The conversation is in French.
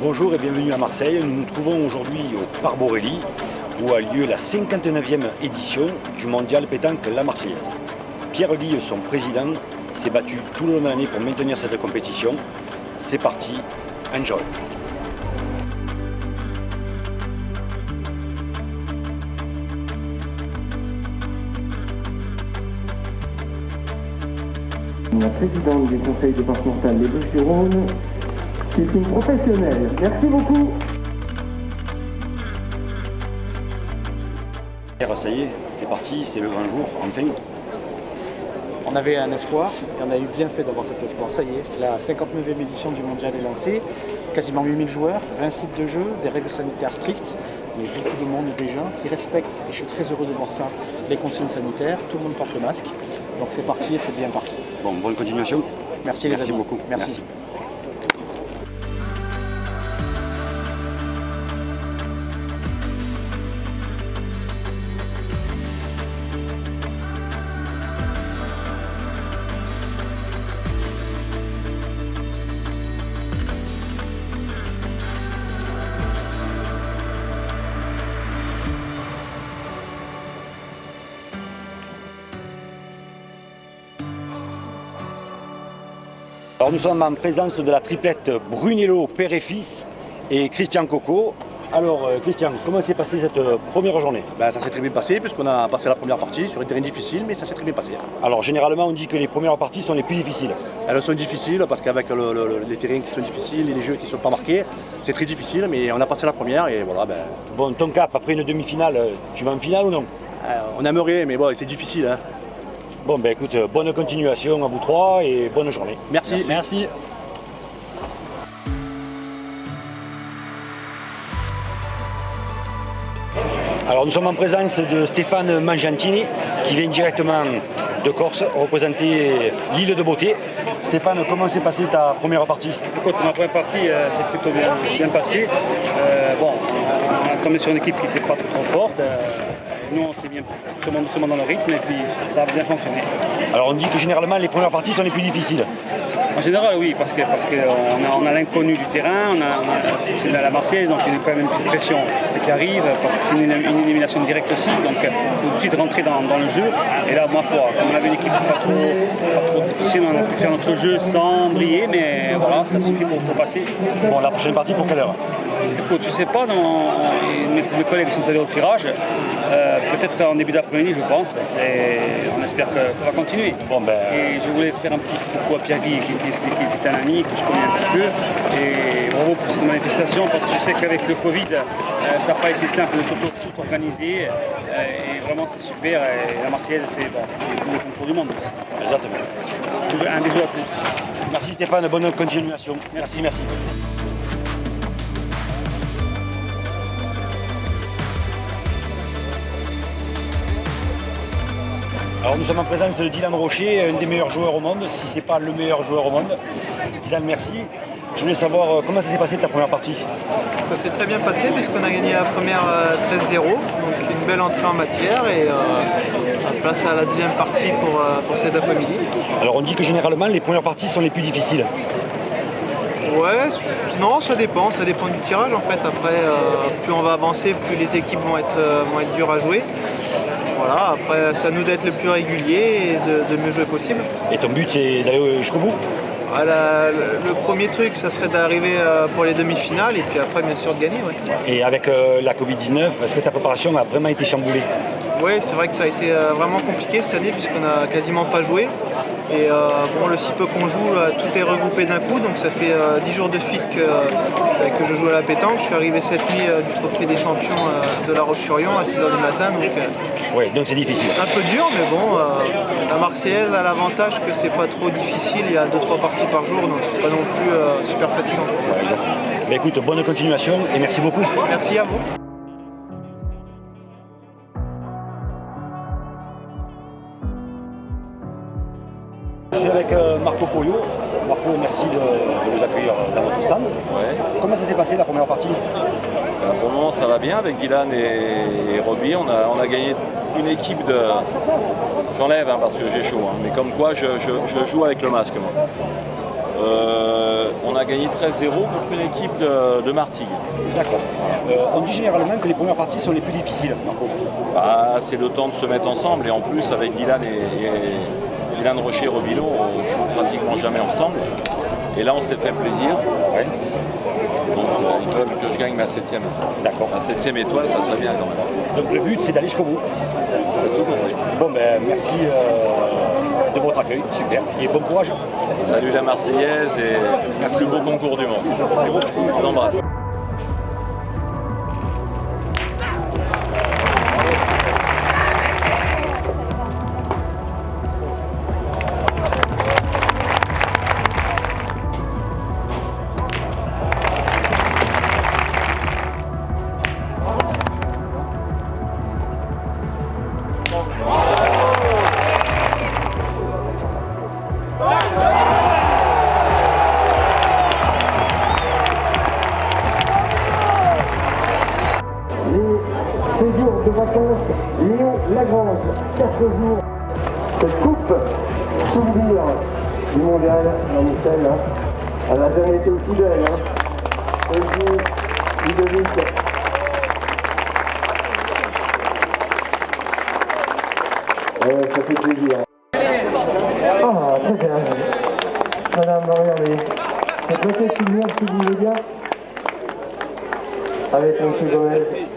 Bonjour et bienvenue à Marseille. Nous nous trouvons aujourd'hui au Parc Borelli où a lieu la 59e édition du mondial pétanque La Marseillaise. Pierre Guille, son président, s'est battu tout le long de l'année pour maintenir cette compétition. C'est parti, enjoy! La présidente du conseil départemental des Bouches-du-Rhône, qui est une professionnelle. Merci beaucoup. Ça y est, c'est parti, c'est le grand jour, enfin. On avait un espoir et on a eu bien fait d'avoir cet espoir. Ça y est, la 59e édition du mondial est lancée. Quasiment 8000 joueurs, 20 sites de jeu, des règles sanitaires strictes, mais beaucoup de monde déjà qui respecte, et je suis très heureux de voir ça, les consignes sanitaires. Tout le monde porte le masque. Donc c'est parti et c'est bien parti. Bon, bonne continuation. Merci les amis. Beaucoup. Merci. Alors nous sommes en présence de la triplette Brunello, père et fils, et Christian Coco. Alors Christian, comment s'est passée cette première journée? Ça s'est très bien passé puisqu'on a passé la première partie sur un terrain difficile, mais ça s'est très bien passé. Alors généralement on dit que les premières parties sont les plus difficiles. Elles sont difficiles parce qu'avec les terrains qui sont difficiles et les jeux qui ne sont pas marqués, c'est très difficile, mais on a passé la première et voilà. Bon, ton cap, après une demi-finale, tu vas en finale ou non? On aimerait, mais bon, c'est difficile. Hein. Bon, écoute, bonne continuation à vous trois et bonne journée. Merci. Alors nous sommes en présence de Stéphane Mangiantini qui vient directement de Corse représenter l'île de Beauté. Stéphane, comment s'est passée ta première partie? Écoute, ma première partie s'est plutôt bien passée. On a tombé sur une équipe qui n'était pas trop forte. Nous, on s'est bien doucement dans le rythme et puis ça a bien fonctionné. Alors on dit que généralement les premières parties sont les plus difficiles. En général, oui, parce qu'on a l'inconnu du terrain, c'est la Marseillaise, donc il y a quand même une petite pression qui arrive, parce que c'est une élimination directe aussi, donc il faut tout de suite rentrer dans le jeu. Et là, ma foi, comme on avait une équipe pas trop difficile, on a pu faire notre jeu sans briller, mais voilà, ça suffit pour passer. Bon, la prochaine partie, pour quelle heure? Écoute, je sais pas, mes collègues sont allés au tirage, peut-être en début d'après-midi, je pense, et on espère que ça va continuer. Et je voulais faire un petit coucou à Pierre Guy, qui est un ami que je connais un petit peu, et bravo pour cette manifestation, parce que je sais qu'avec le Covid, ça n'a pas été simple de tout organiser, et vraiment c'est super, et la Marseillaise, c'est le concours du monde. Exactement. Un bisou à tous. Merci Stéphane, bonne continuation. Merci. Alors nous sommes en présence de Dylan Rocher, un des meilleurs joueurs au monde, si ce n'est pas le meilleur joueur au monde. Dylan, merci. Je voulais savoir comment ça s'est passé ta première partie. Ça s'est très bien passé puisqu'on a gagné la première 13-0, donc une belle entrée en matière et place à la deuxième partie pour cet après-midi. Alors on dit que généralement les premières parties sont les plus difficiles. Ouais, non, ça dépend du tirage en fait. Après, plus on va avancer, plus les équipes vont être dures à jouer. Voilà, après, c'est à nous d'être le plus régulier et de mieux jouer possible. Et ton but, c'est d'aller jusqu'au bout? Le premier truc, ça serait d'arriver pour les demi-finales et puis après, bien sûr, de gagner. Ouais. Et avec la Covid-19, est-ce que ta préparation a vraiment été chamboulée? Oui, c'est vrai que ça a été vraiment compliqué cette année puisqu'on n'a quasiment pas joué. Et le si peu qu'on joue, tout est regroupé d'un coup, donc ça fait 10 jours de suite que je joue à la pétanque. Je suis arrivé cette nuit du Trophée des Champions de La Roche-sur-Yon à 6h du matin. Donc c'est difficile. Un peu dur, mais bon, la Marseillaise a l'avantage que c'est pas trop difficile, il y a 2-3 parties par jour, donc c'est pas non plus super fatigant. Ouais, exactement. Écoute, bonne continuation et merci beaucoup. Merci à vous. Je suis avec Marco Polio. Marco, merci de nous accueillir dans votre stand. Ouais. Comment ça s'est passé la première partie? Pour le moment, ça va bien avec Dylan et Roby. On a gagné une équipe de... J'enlève parce que j'ai chaud, mais comme quoi je joue avec le masque. Moi. on a gagné 13-0 contre une équipe de Martigues. D'accord. On dit généralement que les premières parties sont les plus difficiles, Marco. Bah, c'est le temps de se mettre ensemble et en plus avec Dylan et Dylan Rocher-Robillot, on joue pratiquement jamais ensemble. Et là on s'est fait plaisir. Ouais. Donc ils veulent que je gagne ma 7e. D'accord. Ma 7e étoile, ça serait bien quand même. Donc le but c'est d'aller jusqu'au bout. T'as tout compris. Bon ben merci de votre accueil, super. Et bon courage. Salut la Marseillaise et merci le beau concours du monde. Je vous embrasse. Les séjours de vacances Léon Lagrange, 4 jours. Cette coupe, souvenir du mondial, Jean-Michel, hein, elle n'a jamais été aussi belle. Hein. Olivier, Ludovic. Ouais, ça fait plaisir. Ah, très bien. Madame, regardez. C'est peut-être souvenir, si vous voulez bien, avec M. Gomez.